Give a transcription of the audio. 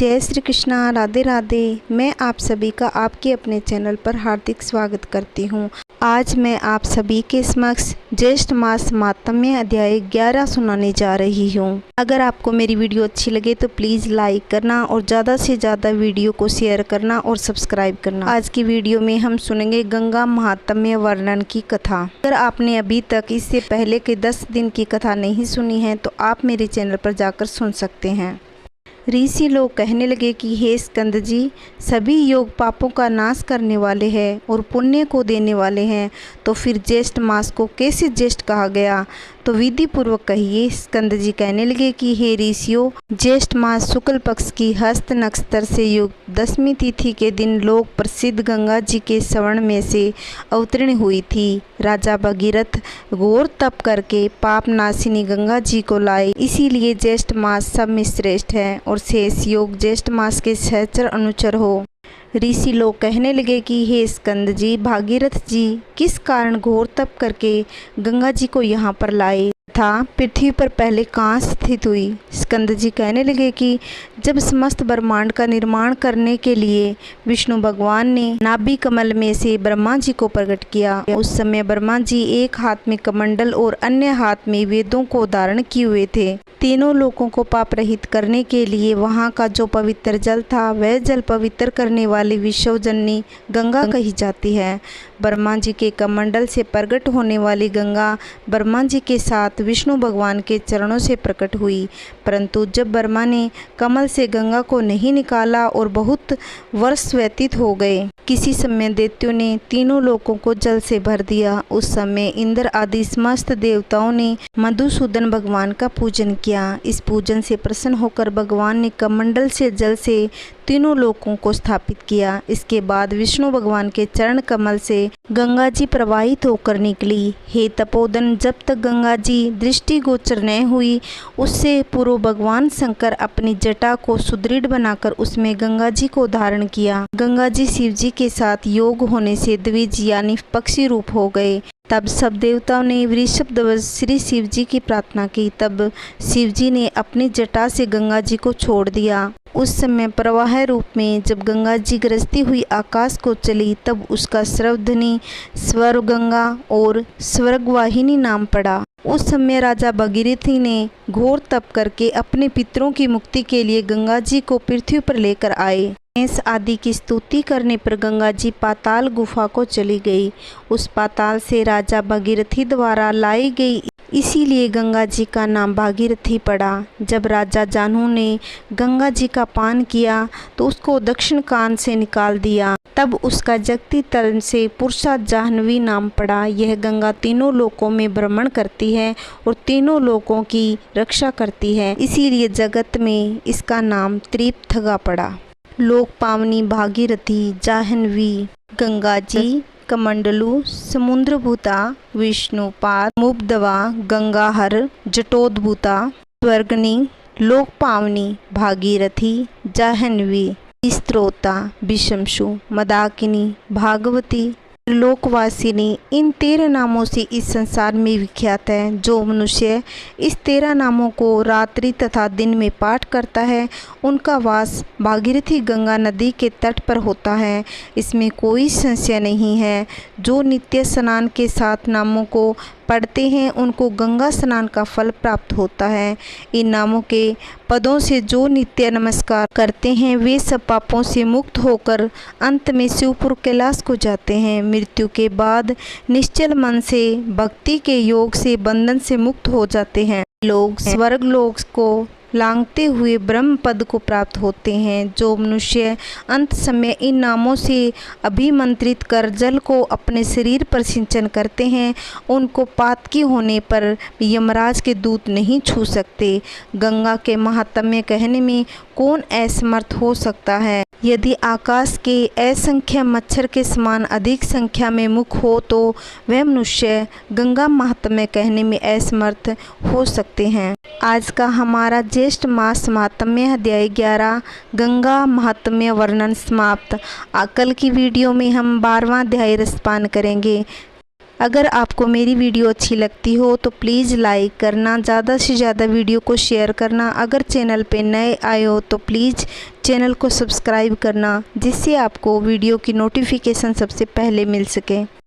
जय श्री कृष्णा, राधे राधे। मैं आप सभी का आपके अपने चैनल पर हार्दिक स्वागत करती हूँ। आज मैं आप सभी के समक्ष ज्येष्ठ मास महात्म्य अध्याय 11 सुनाने जा रही हूँ। अगर आपको मेरी वीडियो अच्छी लगे तो प्लीज़ लाइक करना और ज़्यादा से ज़्यादा वीडियो को शेयर करना और सब्सक्राइब करना। आज की वीडियो में हम सुनेंगे गंगा महात्म्य वर्णन की कथा। अगर आपने अभी तक इससे पहले के 10 दिन की कथा नहीं सुनी है तो आप मेरे चैनल पर जाकर सुन सकते हैं। ऋषि लोग कहने लगे कि हे स्कंद जी, सभी योग पापों का नाश करने वाले हैं और पुण्य को देने वाले हैं, तो फिर ज्येष्ठ मास को कैसे ज्येष्ठ कहा गया? तो विधि पूर्वक कहिए। स्कंद जी कहने लगे कि हे ऋषियों, ज्येष्ठ मास शुक्ल पक्ष की हस्त नक्षत्र से युक्त 10वीं तिथि के दिन लोक प्रसिद्ध गंगा जी के श्रवण में से अवतीर्ण हुई थी। राजा भगीरथ घोर तप करके पाप नाशिनी गंगा जी को लाए, इसीलिए ज्येष्ठ मास सब में श्रेष्ठ है और शेष योग ज्येष्ठ मास के सहचर अनुचर हो। ऋषि लोग कहने लगे कि हे स्कंद जी, भागीरथ जी किस कारण घोर तप करके गंगा जी को यहाँ पर लाए था? पृथ्वी पर पहले कहाँ स्थित हुई? स्कंद जी कहने लगे कि जब समस्त ब्रह्मांड का निर्माण करने के लिए विष्णु भगवान ने नाभि कमल में से ब्रह्मा जी को प्रकट किया, उस समय ब्रह्मा जी एक हाथ में कमंडल और अन्य हाथ में वेदों को धारण किए हुए थे। तीनों लोगों को पाप रहित करने के लिए वहाँ का जो पवित्र जल था, वह जल पवित्र करने वाली विश्वजननी गंगा कही जाती है। ब्रह्मा जी के कमंडल से प्रकट होने वाली गंगा ब्रह्मा जी के साथ विष्णु भगवान के चरणों से प्रकट हुई, परंतु जब ब्रह्मा ने कमल से गंगा को नहीं निकाला और बहुत वर्ष व्यतीत हो गए, किसी समय दैत्यों ने तीनों लोकों को जल से भर दिया। उस समय इंद्र आदि समस्त देवताओं ने मधुसूदन भगवान का पूजन किया। इस पूजन से प्रसन्न होकर भगवान ने कमंडल से जल से तीनों लोकों को स्थापित किया। इसके बाद विष्णु भगवान के चरण कमल से गंगा जी प्रवाहित होकर निकली। हे तपोधन, जब तक गंगा जी दृष्टिगोचर न हुई, उससे पूर्व भगवान शंकर अपनी जटा को सुदृढ़ बनाकर उसमें गंगा जी को धारण किया। गंगा जी शिव जी के साथ योग होने से द्विज यानी पक्षी रूप हो गए। तब सब देवताओं ने वृषभ ध्वज श्री शिव जी की प्रार्थना की। तब शिव जी ने अपनी जटा से गंगा जी को छोड़ दिया। उस समय प्रवाह रूप में जब गंगा जी गरजती हुई आकाश को चली, तब उसका स्रवध्वनि स्वर्ग गंगा और स्वर्गवाहिनी नाम पड़ा। उस समय राजा भगीरथी ने घोर तप करके अपने पितरों की मुक्ति के लिए गंगा जी को पृथ्वी पर लेकर आए। गणेश आदि की स्तुति करने पर गंगा जी पाताल गुफा को चली गई। उस पाताल से राजा भगीरथी द्वारा लाई गई, इसीलिए गंगा जी का नाम भागीरथी पड़ा। जब राजा जानू ने गंगा जी का पान किया तो उसको दक्षिण कान से निकाल दिया, तब उसका जगती तल से पुरुषा जाह्नवी नाम पड़ा। यह गंगा तीनों लोकों में भ्रमण करती है और तीनों लोकों की रक्षा करती है, इसीलिए जगत में इसका नाम त्रिपथगा पड़ा। लोक पावनी भागीरथी जाह्नवी गंगा जी कमंडलु समुद्रभूता विष्णुपाद मुब्धवा गंगाहर जटोद्भूता स्वर्गनी लोक पावनी भागीरथी जाह्नवी स्त्रोता विशंशु मदाकिनी भागवती लोकवासिनी, इन 13 नामों से इस संसार में विख्यात है। जो मनुष्य इस 13 नामों को रात्रि तथा दिन में पाठ करता है, उनका वास भागीरथी गंगा नदी के तट पर होता है, इसमें कोई संशय नहीं है। जो नित्य स्नान के साथ नामों को पढ़ते हैं, उनको गंगा स्नान का फल प्राप्त होता है। इन नामों के पदों से जो नित्य नमस्कार करते हैं, वे सब पापों से मुक्त होकर अंत में शिवपुर कैलाश को जाते हैं। मृत्यु के बाद निश्चल मन से भक्ति के योग से बंधन से मुक्त हो जाते हैं। लोग स्वर्ग लोक को लांघते हुए ब्रह्म पद को प्राप्त होते हैं। जो मनुष्य अंत समय इन नामों से अभिमंत्रित कर जल को अपने शरीर पर सिंचन करते हैं, उनको पातकी होने पर यमराज के दूत नहीं छू सकते। गंगा के महात्म्य कहने में कौन असमर्थ हो सकता है? यदि आकाश के असंख्य मच्छर के समान अधिक संख्या में मुख हो तो वह मनुष्य गंगा महात्म्य कहने में असमर्थ हो सकते हैं। आज का हमारा ज्येष्ठ मास महात्म्य अध्याय 11 गंगा महात्म्य वर्णन समाप्त। कल की वीडियो में हम 12वां अध्याय रसपान करेंगे। अगर आपको मेरी वीडियो अच्छी लगती हो तो प्लीज़ लाइक करना, ज़्यादा से ज़्यादा वीडियो को शेयर करना। अगर चैनल पे नए आए हो तो प्लीज़ चैनल को सब्सक्राइब करना, जिससे आपको वीडियो की नोटिफिकेशन सबसे पहले मिल सके।